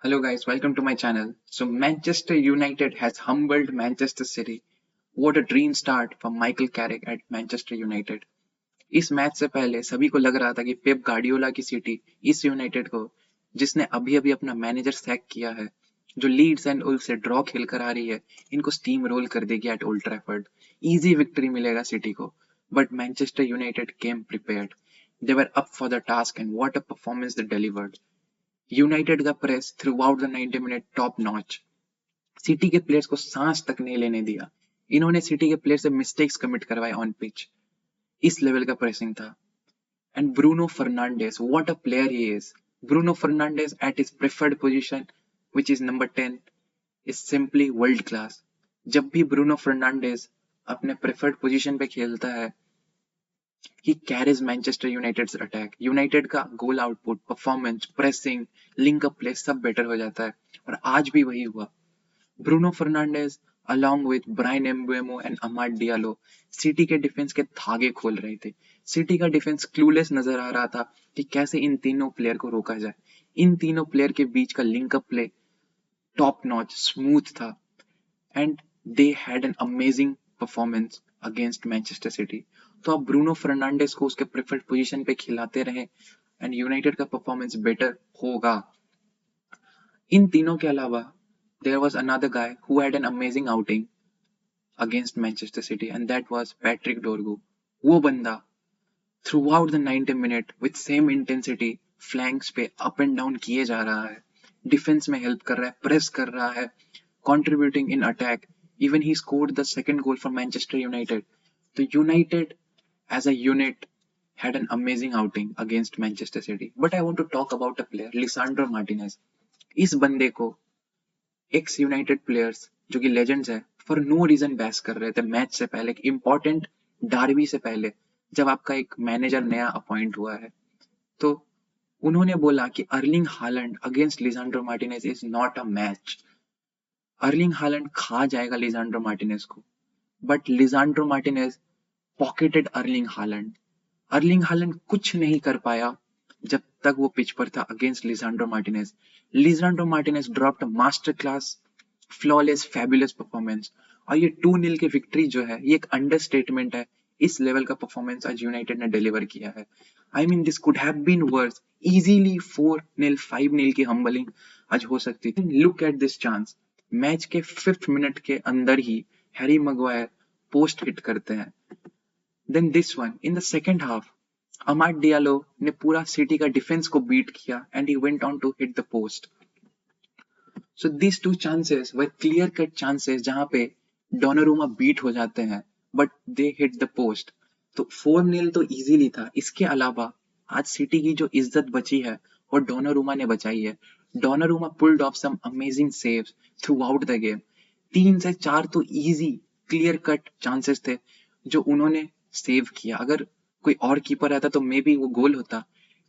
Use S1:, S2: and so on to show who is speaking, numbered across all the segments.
S1: Hello guys, welcome to my channel. So Manchester United has humbled Manchester City. What a dream start for Michael Carrick at Manchester United. इस match से पहले सभी को लग रहा था कि पेप गार्डियोला की सिटी इस यूनाइटेड को, जिसने अभी अभी अपना मैनेजर सैक किया है, जो लीड्स एंड उल्फ से ड्रॉ खेल कर आ रही है, इनको स्टीम रोल कर देगी at Old Trafford. Easy victory मिलेगा सिटी को. But Manchester United came prepared. They were up for the task and what a performance they delivered. United का press throughout the 90 minute top notch. City के players को सांस तक नहीं लेने दिया. इन्होंने सिटी के प्लेयर से मिस्टेक्स कमिट करवाए ऑन पिच. इस लेवल का प्रेसिंग था. And Bruno Fernandes, what a player he is. Bruno Fernandes at his preferred position which is number 10 is simply world class. जब भी ब्रूनो फर्नांडेस अपने preferred position पे खेलता है, he carries Manchester United's attack. United का goal output, performance, pressing, link up play सब better हो जाता है. और आज भी वही हुआ. Bruno Fernandes along with Bryan Mbeumo and Amad Diallo City के डिफेंस के धागे खोल रहे थे. सिटी का डिफेंस क्लूलेस नजर आ रहा था कि कैसे इन तीनों प्लेयर को रोका जाए. इन तीनों प्लेयर के बीच का link up play top notch smooth था. And they had an amazing performance against Manchester City. तो अब ब्रूनो फर्नांडेस को उसके प्रेफर्ड पोजीशन पे खिलाते रहे एंड यूनाइटेड का परफॉर्मेंस बेटर होगा. इन तीनों के अलावा there was another guy who had an amazing outing against Manchester City and that was Patrick Dorgu. वो बंदा throughout the 90 minute with same intensity flanks पे up and down किए जा रहा है, डिफेंस में हेल्प कर रहा है, प्रेस कर रहा है, contributing in attack. Even he scored the second goal for Manchester United. The United as a unit had an amazing outing against Manchester City. But I want to talk about a player, Lisandro Martinez. इस बंदे को x United players जो कि legends है for no reason बैस कर रहे थे match से पहले, इंपॉर्टेंट डार्बी से पहले, जब आपका एक मैनेजर नया अपॉइंट हुआ है. तो उन्होंने बोला कि Erling Haaland against Lisandro Martinez is not a match. Erling Haaland खा जाएगा लिसांड्रो मार्टिनेज को. But Lisandro Martinez pocketed Erling Haaland. Erling Haaland कुछ नहीं कर पाया जब तक वो पिच पर था against Lisandro Martinez. Lisandro Martinez dropped master class flawless fabulous performance. और ये 2-0 की विक्ट्री जो है ये एक अंडरस्टेटमेंट है. इस लेवल का परफॉर्मेंस आज यूनाइटेड ने डिलीवर किया है. I mean this could have been worse. Easily 4-0 5-0 की हम्बलिंग आज हो सकती थी. Look at this chance. Match के 5th मिनट के अंदर ही हैरी मगवायर पोस्ट हिट करते हैं. Then this one in the second half Amad Diallo ने पूरा सिटी का डिफेंस को बीट किया and he went on to hit the post. So this two chances were clear cut chances जहां पे Donnarumma beat हो जाते हैं but they hit the post. तो 4-0 तो इजीली था. इसके अलावा आज सिटी की जो इज्जत बची है वो डोनारुमा ने बचाई है. Donnarumma pulled off some amazing saves throughout the game. 3 से 4 तो इजी क्लियर कट चांसेस थे जो उन्होंने सेव किया. अगर कोई और कीपर रहता तो मे बी वो गोल होता.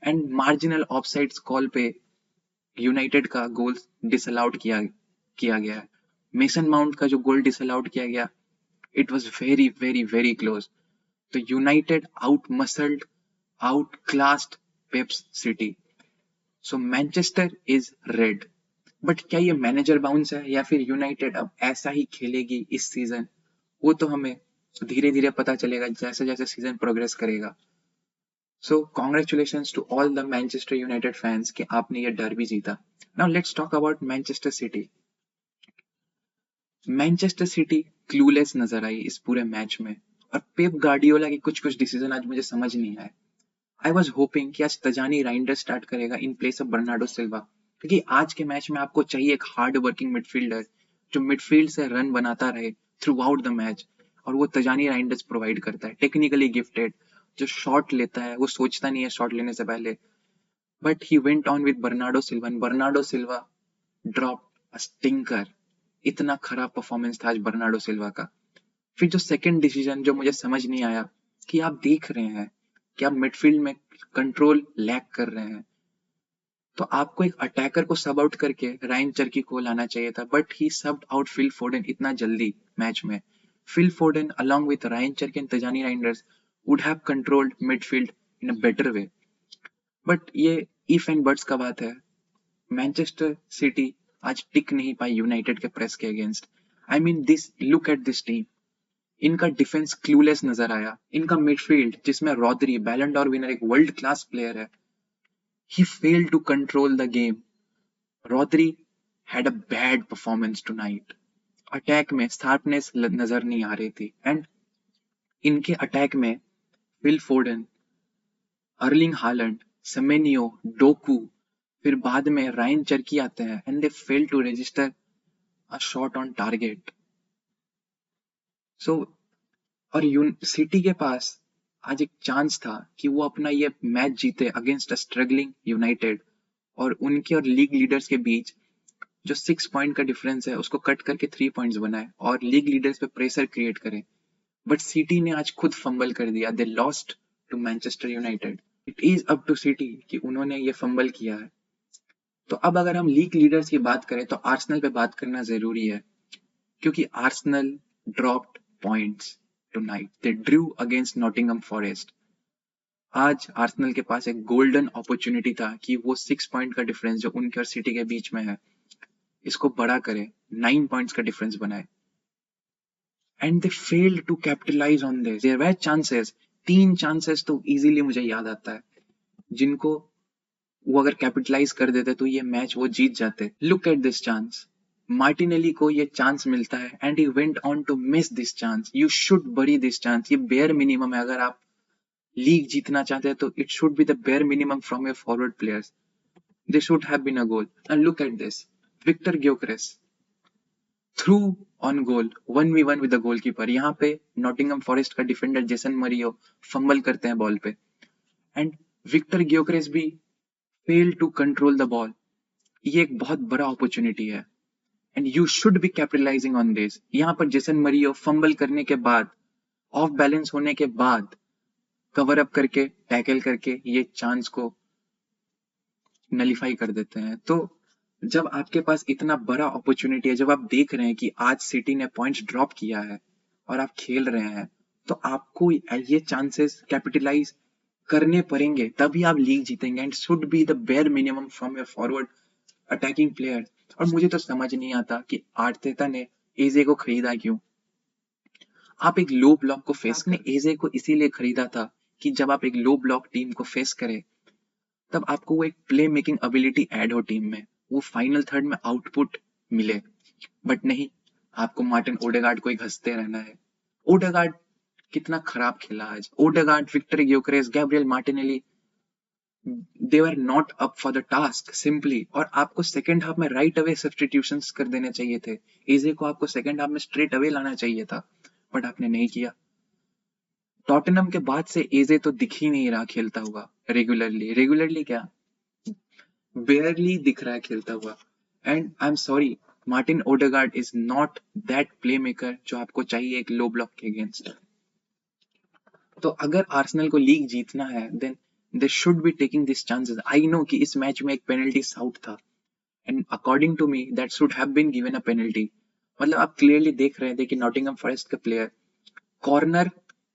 S1: एंड मार्जिनल ऑफसाइड्स कॉल पे यूनाइटेड का गोल डिसअलाउड किया गया है. मेसन माउंट का जो गोल डिसअलाउड किया गया, it was very very very close. तो United out muscled, out classed Pep's City. So Manchester is red. But क्या ये मैनेजर बाउंस है या फिर यूनाइटेड अब ऐसा ही खेलेगी इस सीजन, वो तो हमें धीरे धीरे पता चलेगा जैसे जैसे सीजन प्रोग्रेस करेगा. So congratulations to all the Manchester United fans कि आपने ये डर्बी जीता. Now let's talk about Manchester City. Manchester City clueless नजर आई इस पूरे मैच में. और पेप गार्डियोला के कुछ कुछ डिसीजन आज मुझे समझ नहीं आए. आई वॉज होपिंग कि आज तजानी राइंडर स्टार्ट करेगा in place of Bernardo Silva, क्योंकि आज के मैच में आपको चाहिए एक हार्ड वर्किंग मिडफील्डर जो मिडफील्ड से रन बनाता रहे थ्रू आउट द मैच. और वो तजानी राइंडर्स प्रोवाइड करता है, टेक्निकली गिफ्टेड, जो शॉट लेता है वो सोचता नहीं है शॉट लेने से पहले. But he went on with Bernardo Silva and Bernardo Silva drop a stinker. इतना खराब परफॉर्मेंस था आज बर्नार्डो सिल्वा का. फिर जो सेकंड डिसीजन जो मुझे समझ नहीं आया, कि आप देख रहे हैं कि आप मिडफील्ड में कंट्रोल लैक कर रहे हैं, तो आपको एक अटैकर को सब आउट करके रायन चर्की को लाना चाहिए था. But he subbed out Phil Foden इतना जल्दी मैच में. Phil Foden along with Rayan Cherki and Tijjani Reijnders would have controlled midfield in a better way. But ये इफ एंड बट्स का बात है. मैनचेस्टर सिटी आज टिक नहीं पाई यूनाइटेड के प्रेस के against. I mean this, look at this team. इनका डिफेंस क्लूलेस नजर आया। इनका मिडफील्ड जिसमें रॉदरी बैलन डॉर विनर, एक वर्ल्ड क्लास प्लेयर है, he failed to control the game. Rodri had a bad performance tonight. Attack में sharpness नजर नहीं आ रही थी। एंड इनके अटैक में Phil Foden, Erling Haaland, Semenyo, Doku, फिर बाद में रायन चर्की आते हैं and they fail to register a shot on target. So और सिटी के पास आज एक चांस था कि वो अपना ये मैच जीते अगेंस्ट अ स्ट्रगलिंग यूनाइटेड, और उनके और लीग लीडर्स के बीच जो 6 पॉइंट का डिफरेंस है उसको कट करके 3 पॉइंट्स बनाए और लीग लीडर्स पे प्रेशर क्रिएट करे। बट सिटी ने आज खुद फंबल कर दिया। They lost to Manchester United. It is up to City कि उन्होंने ये फंबल किया है। तो अब अगर हम लीग लीडर्स की बात करें तो आर्सेनल पे बात करना जरूरी है, क्योंकि आर्सेनल ड्रॉप्ड पॉइंट्स टुनाइट। दे ड्रू अगेंस्ट नॉटिंघम फॉरेस्ट। आज आर्सेनल के पास एक गोल्डन अपॉर्चुनिटी था कि वो 6 पॉइंट का डिफरेंस जो उनके और सिटी के बीच में है इसको बड़ा करे, 9 पॉइंट्स का डिफरेंस बनाए। And they failed to capitalise on this. There were chances, 3 chances तो इजीली मुझे याद आता है जिनको वो अगर कैपिटलाइज कर देते तो ये मैच वो जीत जाते। Look at this chance. Martinelli को ये चांस मिलता है and he went on to miss this chance. You should bury this chance. ये बेयर मिनिमम है। अगर आप लीग जीतना चाहते हैं तो it should be the bare minimum from your forward players. They should have been a goal. And look at this, Viktor Gyokeres through on goal, 1v1 with the goalkeeper. यहाँ पे Nottingham Forest का defender Jason Murillo fumble करते हैं ball पे and Viktor Gyokeres भी fail to control the ball. ये एक बहुत बड़ा अपॉर्चुनिटी है and you should be capitalising on this. यहाँ पर जेसन मरियो फंबल करने के बाद, ऑफ बैलेंस होने के बाद कवर अप करके टैकल करके ये चांस को नलीफाई कर देते हैं। तो जब आपके पास इतना बड़ा अपॉर्चुनिटी है, जब आप देख रहे हैं कि आज सिटी ने पॉइंट्स ड्रॉप किया है और आप खेल रहे हैं, तो आपको ये चांसेस कैपिटलाइज करने पड़ेंगे, तभी आप लीग जीतेंगे। And should be the bare minimum from your forward attacking player. और मुझे तो समझ नहीं आता कि आर्टेटा ने एजे को खरीदा क्यों। आप एक लो ब्लॉक को फेस ने एजे को इसीलिए खरीदा था कि जब आप एक लो ब्लॉक टीम को फेस करें तब आपको वो एक प्ले मेकिंग एबिलिटी ऐड हो टीम में, वो फाइनल थर्ड में आउटपुट मिले। बट नहीं, आपको मार्टिन ओडेगार्ड को ही घसते रहना है। ओडेगार्ड कितना खराब खेला आज। Odegaard, Viktor Gyokeres, Gabriel Martinelli, they were not up for the task simply. और आपको सेकंड हाफ में राइट अवे सब्स्टिट्यूशंस कर देने चाहिए थे। एजे को आपको सेकंड हाफ में स्ट्रेट अवे लाना चाहिए था, बट आपने नहीं किया। टॉटनहम के बाद से एजे तो दिख ही नहीं रहा खेलता हुआ रेगुलरली क्या, बेयरली दिख रहा है खेलता हुआ। And I am sorry, Martin Odegaard is not that play maker जो आपको चाहिए एक लो ब्लॉक के अगेंस्ट। तो अगर आर्सेनल को लीग जीतना है then they should be taking this chances. I know कि इस मैच में एक पेनल्टी साउथ था and according to me that should have been given a penalty. मतलब आप क्लियरली देख रहे थे कि नॉटिंघम फॉरेस्ट का प्लेयर कॉर्नर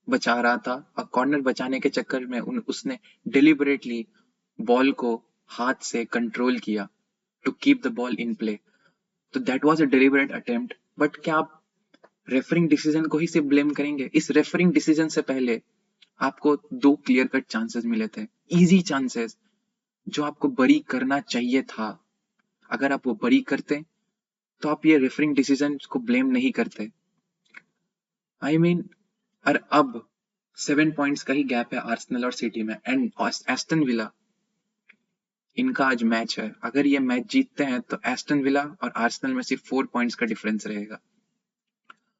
S1: बचा रहा था और कॉर्नर बचाने के चक्कर में उसने डिलिबरेटली बॉल को हाथ से कंट्रोल किया to keep the ball in play. तो that was a deliberate attempt. But क्या आप रेफरिंग डिसीजन को ही सिर्फ ब्लेम करेंगे? इस रेफरिंग डिसीजन से पहले आपको 2 क्लियर कट चांसेस मिले थे, इजी चांसेस जो आपको बरी करना चाहिए था। अगर आप वो बरी करते तो आप ये रेफरिंग डिसीजन को ब्लेम नहीं करते। आई मीन, और अब 7 पॉइंट्स का ही गैप है आर्सेनल और सिटी में। एंड एस्टन विला, इनका आज मैच है। अगर ये मैच जीतते हैं तो एस्टन विला और आर्सेनल में सिर्फ 4 पॉइंट्स का डिफरेंस रहेगा।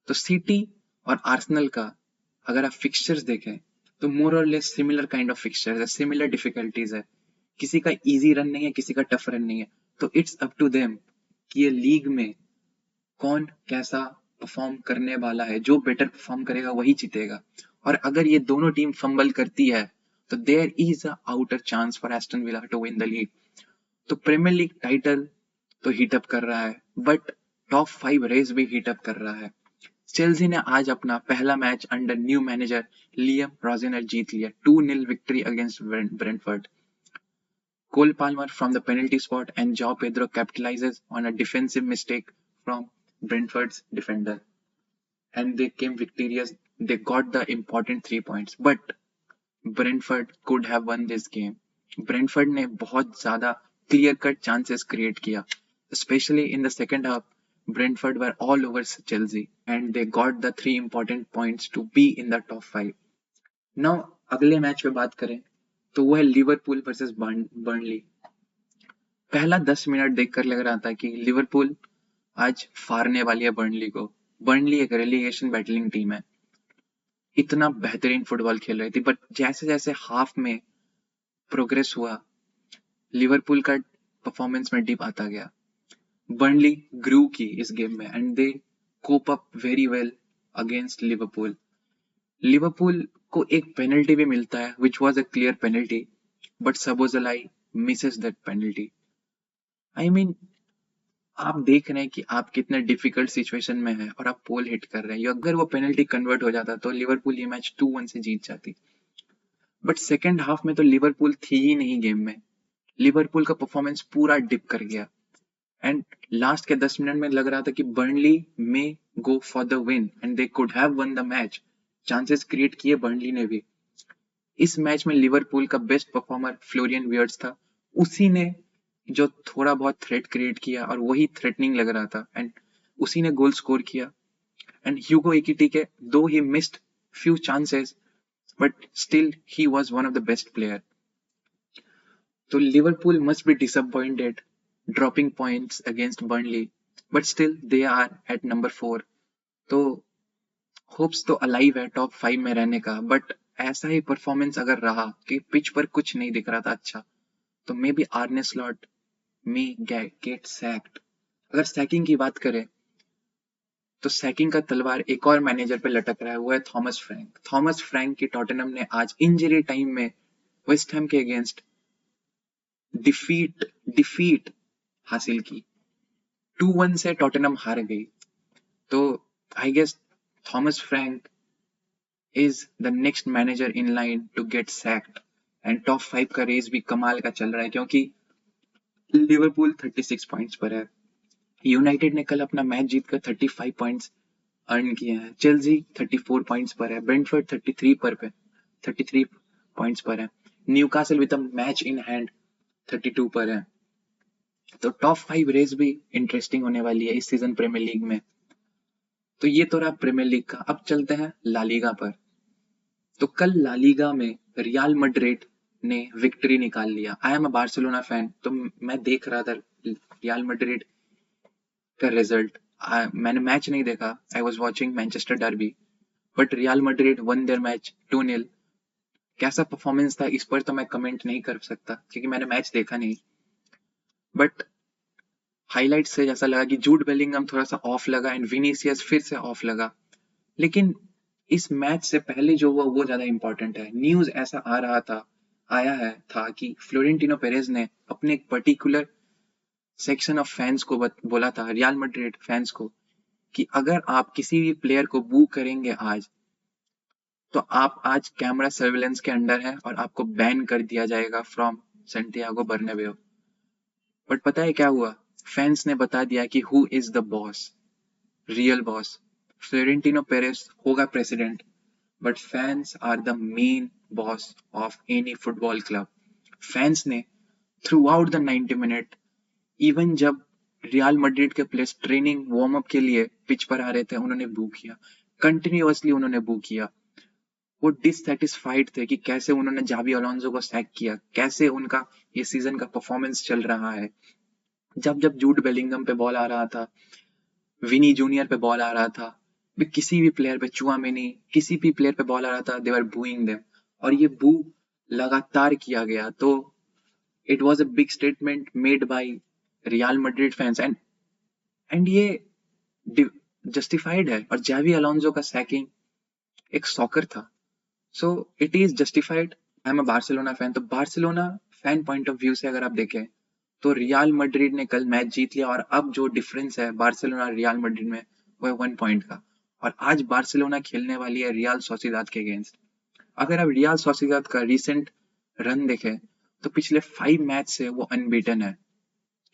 S1: तो सिटी और आर्सेनल का अगर आप फिक्सचर्स देखें तो मोर और less similar kind of fixtures है, सिमिलर डिफिकल्टीज है। किसी का इजी रन नहीं है, किसी का टफ रन नहीं है। तो इट्स अप टू देम कि ये लीग में कौन कैसा परफॉर्म करने वाला है। जो बेटर परफॉर्म करेगा वही जीतेगा। और अगर ये दोनों टीम फंबल करती है तो there is a outer chance for Aston Villa to win the league. तो प्रीमियर लीग टाइटल तो हीट अप कर रहा है, बट टॉप 5 रेस भी हीट अप कर रहा है। चेल्सी ने आज अपना पहला match under new manager Liam Rosenior जीत लिया, 2-0 victory against Brentford. Cole Palmer from the penalty spot and João Pedro capitalizes on a defensive mistake from Brentford's defender. And they came victorious. They got the important 3 points. But Brentford could have won this game. Brentford ने बहुत ज़्यादा clear cut chances create किया. Especially in the second half, Brentford were all over Chelsea and they got the 3 important points to be in the top 5. Now अगले match पे बात करें तो वो है लिवरपूल वर्सेस बर्नली. पहला 10 मिनट देखकर लग रहा था कि लिवरपूल आज फाड़ने वाली है बर्नली को. बर्नली एक रेलीगेशन बैटलिंग टीम है. इतना बेहतरीन फुटबॉल खेल रही थी, बट जैसे जैसे हाफ में प्रोग्रेस हुआ लिवरपूल का परफॉर्मेंस में डिप आता गया. बर्नली ग्रू की इस गेम में and they cope up very well against Liverpool. Liverpool को एक पेनल्टी भी मिलता है which was a clear penalty, but Szoboszlai misses that penalty. I mean आप देख रहे हैं कि आप कितने डिफिकल्ट सिचुएशन में हैं और आप पोल हिट कर रहे हैं. अगर वो पेनल्टी कन्वर्ट हो जाता तो लिवरपूल ये मैच 2-1 से जीत जाती. बट सेकेंड हाफ में तो लिवरपूल थी ही नहीं गेम में. लिवरपूल का परफॉर्मेंस पूरा डिप कर गया एंड लास्ट के 10 मिनट में लग रहा था कि बर्नली में go for the win and they could have one the match. Chances create किए बर्नली ने भी. इस मैच में लिवरपूल का बेस्ट परफॉर्मर फ्लोरियन वियर्ट्स था. उसी ने जो थोड़ा बहुत थ्रेट क्रिएट किया और वही थ्रेटनिंग लग रहा था एंड उसी ने गोल स्कोर किया. And Hugo Ekitike though he missed few chances but still he was one of the best player. तो Liverpool must be disappointed dropping points against Burnley, but still they are at number 4. तो hopes तो alive है top 5 में रहने का. But ऐसा ही performance अगर रहा कि पिच पर कुछ नहीं दिख रहा था अच्छा, तो may be आर्ने slot may gate sacked. अगर सैकिंग की बात करें तो सैकिंग का तलवार एक और मैनेजर पे लटक रहा है, वो है थॉमस फ्रैंक. थॉमस फ्रैंक की टॉटनहम ने आज इंजरी टाइम में वेस्ट हैम के अगेंस्ट डिफीट हासिल की. 2-1 से टॉटनहम हार गई. तो I guess Thomas Frank is the next manager in line to get sacked. And top 5 का रेस भी कमाल का चल रहा है क्योंकि लिवरपूल 36 पॉइंट्स पर है. यूनाइटेड ने कल अपना मैच जीतकर 35 पॉइंट्स अर्न किए हैं. चेल्सी 34 पॉइंट्स पर है. ब्रेंटफोर्ड 33 पॉइंट्स पर है. Newcastle with a match in hand 32 पर है. तो टॉप 5 रेस भी इंटरेस्टिंग होने वाली है इस सीजन प्रीमियर लीग में. तो ये तो रहा प्रीमियर लीग का. अब चलते हैं ला लीगा पर. तो कल ला लीगा में रियल मैड्रिड ने विक्ट्री निकाल लिया. I am a Barcelona fan, तो मैं देख रहा था रियल मैड्रिड का रिजल्ट. मैंने मैच नहीं देखा. I was watching Manchester derby, but Real Madrid won their match 2-0. कैसा परफॉर्मेंस था इस पर तो मैं कमेंट नहीं कर सकता क्योंकि मैंने मैच देखा नहीं. बट हाईलाइट से जैसा लगा कि जूड बेलिंगम थोड़ा सा ऑफ लगा एंड विनीसियस फिर से ऑफ लगा. लेकिन इस मैच से पहले जो हुआ वो ज्यादा इंपॉर्टेंट है. न्यूज ऐसा आया था कि फ्लोरेंटिनो पेरेज ने अपने एक पर्टिकुलर सेक्शन ऑफ फैंस को बोला था, रियल मैड्रिड फैंस को, कि अगर आप किसी भी प्लेयर को बू करेंगे आज तो आप आज कैमरा सर्विलेंस के अंडर हैं और आपको बैन कर दिया जाएगा फ्रॉम सैंटियागो बर्नाब्यू. बट पता है क्या हुआ? फैंस ने बता दिया कि who is the boss, real boss. Florentino Perez होगा president, but fans are the main boss of any football club. Fans ने throughout the 90 minute, even जब रियल मैड्रिड के प्लेयर्स ट्रेनिंग वार्म अप के लिए pitch पर आ रहे थे, उन्होंने बू किया. कंटिन्यूअसली उन्होंने बू किया. वो डिससैटिस्फाइड थे कि कैसे उन्होंने जावी अलोंसो को सैक किया, कैसे उनका ये सीजन का परफॉर्मेंस चल रहा है. जब जब जूड बेलिंगम पे बॉल आ रहा था, विनी जूनियर पे बॉल आ रहा था, किसी भी प्लेयर पे, चुआमेनी, किसी भी प्लेयर पे बॉल आ रहा था, दे वर बूइंग देम. और ये बू लगातार किया गया. तो it was a big statement made by Real Madrid fans and ये जस्टिफाइड है. और जावी अलोंसो का सैकिंग एक सॉकर था, so it is justified. I am a Barcelona fan, तो Barcelona fan point of view से अगर आप देखें तो रियल मैड्रिड ने कल मैच जीत लिया. और अब जो डिफरेंस है बार्सिलोना रियल मैड्रिड में वो है 1 पॉइंट का. और आज बार्सिलोना खेलने वाली है रियल सोसिएदाद के अगेंस्ट. अगर आप रियल सोसिएदाद का रिसेंट रन देखें तो पिछले 5 मैच से वो अनबीटन है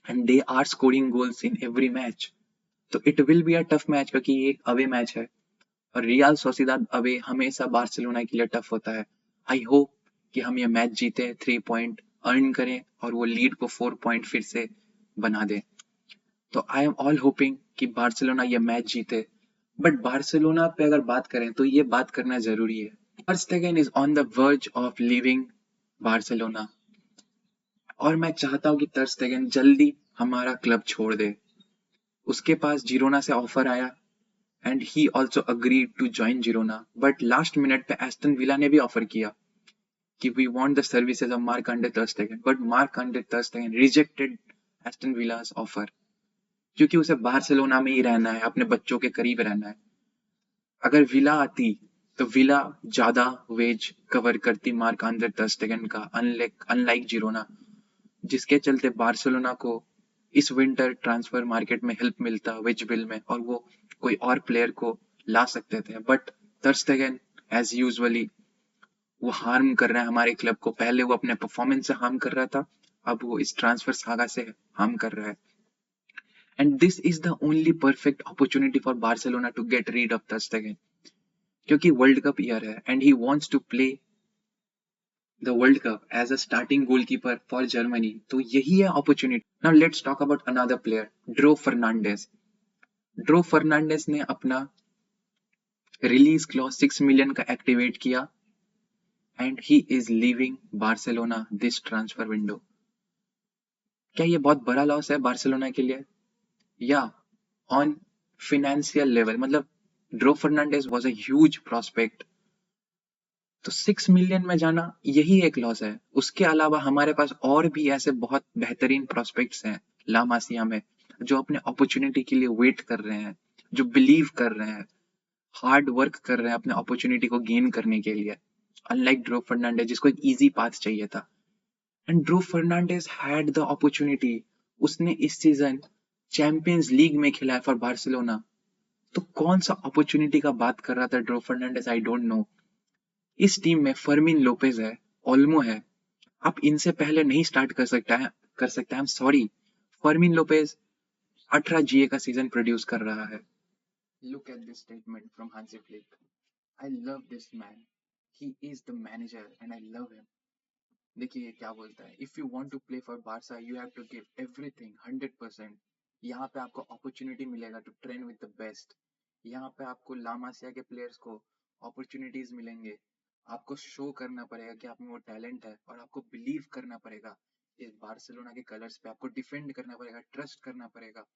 S1: and they are scoring goals in every match. तो it will be a tough match क्योंकि ये एक अवे मैच है और रियल सोसिदाद अवे हमेशा बार्सिलोना के लिए टफ होता है। आई होप कि हम ये मैच जीते, 3 पॉइंट अर्न करें और वो लीड को 4 पॉइंट फिर से बना दें। तो आई एम ऑल होपिंग कि बार्सिलोना ये मैच जीते। बट बार्सिलोना पे अगर बात करें तो ये बात करना जरूरी है, ter Stegen is on the verge of leaving Barcelona और मैं चाहता हूँ कि ter Stegen जल्दी हमारा क्लब छोड़ दे। उसके पास जिरोना से ऑफर आया and he also agreed to join Girona, but last minute पे एस्टन विला ने भी ऑफर किया कि we want the services of Marc André ter Stegen, but Marc André ter Stegen rejected Aston Villa's offer क्योंकि उसे Barcelona में ही रहना है, अपने बच्चों के करीब रहना है। अगर विला आती तो विला ज्यादा वेज कवर करती मार्क आंद्रे ter Stegen का, अनलाइक जिरोना, जिसके चलते बार्सिलोना को इस विंटर ट्रांसफर मार्केट में हेल्प मिलता वेज बिल में और वो कोई और प्लेयर को ला सकते थे। But ter Stegen as usually वो हार्म कर रहा है हमारे क्लब को। पहले वो अपने परफॉर्मेंस से हार्म कर रहा था, अब वो इस ट्रांसफर सागा से हार्म कर रहा है। And this is the only perfect opportunity for Barcelona to get rid of ter Stegen क्योंकि वर्ल्ड कप ईयर है and he wants to play the world cup as a starting goalkeeper for Germany. तो यही है opportunity. Now let's talk about another player, Dro Fernandez. Dro Fernandez ने अपना release clause 6 million का activate किया and he is leaving Barcelona this transfer window. क्या ये बहुत बड़ा लॉस है बार्सिलोना के लिए? या ऑन फिनेंशियल लेवल, मतलब Dro Fernandez was a huge prospect, तो 6 मिलियन में जाना यही एक लॉस है। उसके अलावा हमारे पास और भी ऐसे बहुत बेहतरीन प्रोस्पेक्ट्स हैं ला मासिया में, जो अपने अपॉर्चुनिटी के लिए वेट कर रहे हैं, जो बिलीव कर रहे हैं, हार्ड वर्क कर रहे हैं अपने अपॉर्चुनिटी को गेन करने के लिए, अनलाइक ड्रो फर्नांडेज जिसको एक इजी पाथ चाहिए था। And Dro Fernandez had the opportunity, उसने इस सीजन चैंपियंस लीग में खेला है फॉर बार्सिलोना। तो कौन सा अपॉर्चुनिटी का बात कर रहा था Dro Fernandez, I don't know. इस टीम में फर्मिन लोपेज है, ओल्मो है, आप इनसे पहले नहीं स्टार्ट कर सकते। I am sorry, Fermin Lopez 18 GA का सीजन प्रोड्यूस कर रहा है। Look at this statement from Hansi Flick, I love this man, he is the manager and I love him. देखिए ये क्या बोलता है, if you want to play for Barça you have to give everything 100%। यहाँ पे आपको opportunity मिलेगा to train with the best, यहाँ पे आपको लामासिया के प्लेयर्स को अपॉर्चुनिटीज मिलेंगे। आपको शो करना पड़ेगा कि आप में वो टैलेंट है और आपको बिलीव करना पड़ेगा इस बार्सिलोना के कलर्स पे, आपको डिफेंड करना पड़ेगा, ट्रस्ट करना पड़ेगा।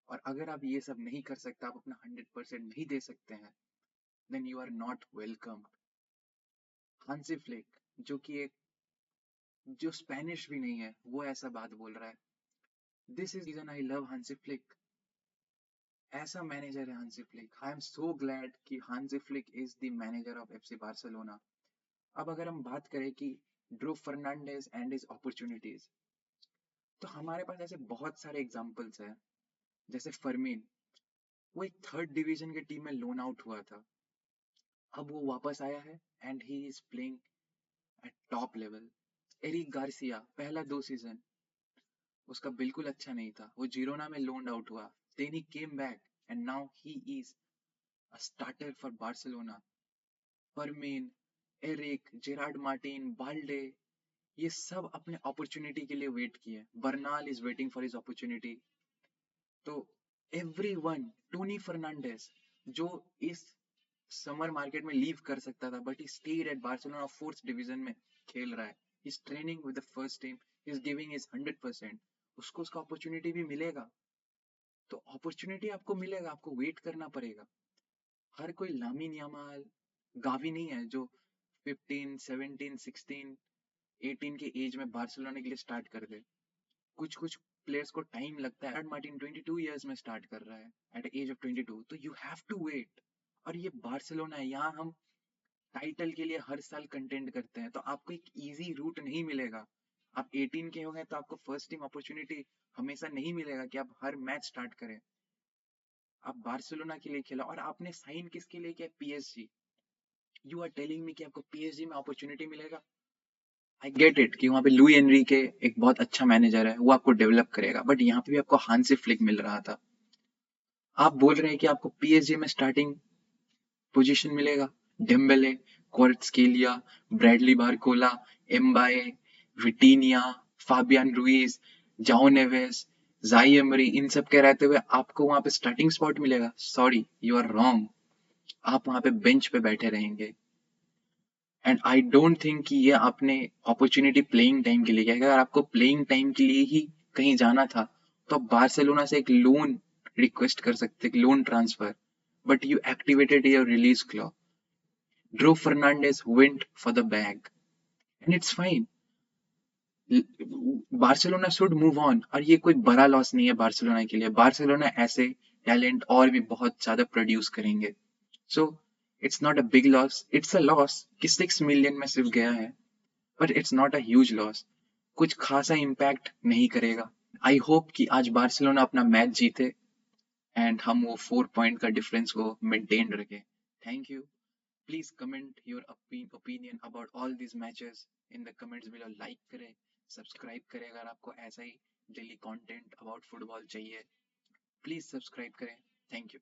S1: और अगर आप ये सब नहीं कर सकते, आप अपना 100% नहीं दे सकते हैं, then you are not welcome. Hansi Flick, जो कि एक जो स्पेनिश भी नहीं है, वो ऐसा बात बोल रहा है। This is reason I love Hansi Flick. ऐसा मैनेजर है Hansi Flick. I am so glad कि Hansi Flick is the manager of FC Barcelona. अब अगर हम बात करें कि Dro Fernandez and his opportunities, तो हमारे पास ऐसे बहुत सारे एग्जांपल्स हैं। जैसे फर्मीन, वो एक थर्ड डिवीजन के टीम में लोन आउट हुआ था, अब वो वापस आया है and he is playing at top level. Eric Garcia, पहला 2 सीजन उसका बिल्कुल अच्छा नहीं था, वो जिरोना में लोन आउट हुआ, then he came back and now he is a starter for Barcelona. Fermin, Eric, Gerard Martin, Balde, ये सब अपने अपॉर्चुनिटी के लिए वेट किए। Bernal is waiting for his opportunity. तो एवरीवन, टोनी फर्नांडेस जो इस समर मार्केट में लीव कर सकता था, but he stayed at Barcelona, fourth division में खेल रहा है, he is training with the first team, he is giving his 100%। उसको उसका अपॉर्चुनिटी भी मिलेगा। तो अपॉर्चुनिटी आपको मिलेगा, आपको वेट करना पड़ेगा। हर कोई लामिन यामाल, गावी नहीं है जो 15, 17, 16, 18 के एज में बार्सिलोना के लिए स्टार्ट कर दे। कुछ कुछ प्लेयर्स को टाइम लगता है। मार्टिन 22 इयर्स में स्टार्ट कर रहा है, एट एज ऑफ 22, तो यू हैव टू वेट। और ये बार्सिलोना है, यहाँ हम टाइटल के लिए हर साल कंटेंट करते हैं, तो आपको एक इजी रूट नहीं मिलेगा। आप 18 के हो गए तो आपको फर्स्ट टीम अपॉर्चुनिटी हमेशा नहीं मिलेगा कि आप हर मैच स्टार्ट करें। आप बार्सिलोना के लिए खेला और आपने साइन किसके लिए किया? PSG. You are telling me कि आपको पीएसजी में अपॉर्चुनिटी मिलेगा? आई गेट इट कि वहां पे लुई एनरिके एक बहुत अच्छा मैनेजर है, वो आपको डेवलप करेगा, बट यहाँ पे भी आपको हांसी फ्लिक मिल रहा था। आप बोल रहे हैं कि आपको पीएसजी में स्टार्टिंग पोजीशन मिलेगा। Dembele, Kvaratskhelia, Bradley Barcola, Mbaye, Vitinha, Fabian Ruiz, Joao Neves, Zaire Emery, इन सब के रहते हुए आपको वहां पे स्टार्टिंग स्पॉट मिलेगा? Sorry, you are wrong. आप वहां पे बेंच पे बैठे रहेंगे। एंड आई डोंट थिंक कि ये आपने अपॉर्चुनिटी प्लेइंग टाइम के लिए किया। अगर आपको प्लेइंग टाइम के लिए ही कहीं जाना था तो आप बार्सिलोना से एक लोन रिक्वेस्ट कर सकते, loan transfer, but you activated your release clause. Drew Fernandez went for the bag, and it's fine. Barcelona should move on, और ये कोई बड़ा लॉस नहीं है बार्सिलोना के लिए। बार्सिलोना ऐसे टैलेंट और भी बहुत ज्यादा प्रोड्यूस करेंगे। So it's not a big loss, it's a loss कि 6 मिलियन में सिर्फ गया है, but it's not a huge loss. कुछ खासा इम्पैक्ट नहीं करेगा। आई होप कि आज बार्सिलोना अपना मैच जीते एंड हम वो 4 पॉइंट का डिफरेंस को मेंटेन रखें। Thank you. Please comment your opinion about all these matches in the comments below. Like करें, सब्सक्राइब करें अगर आपको ऐसा ही डेली कंटेंट अबाउट फुटबॉल चाहिए। प्लीज सब्सक्राइब करें। Thank you.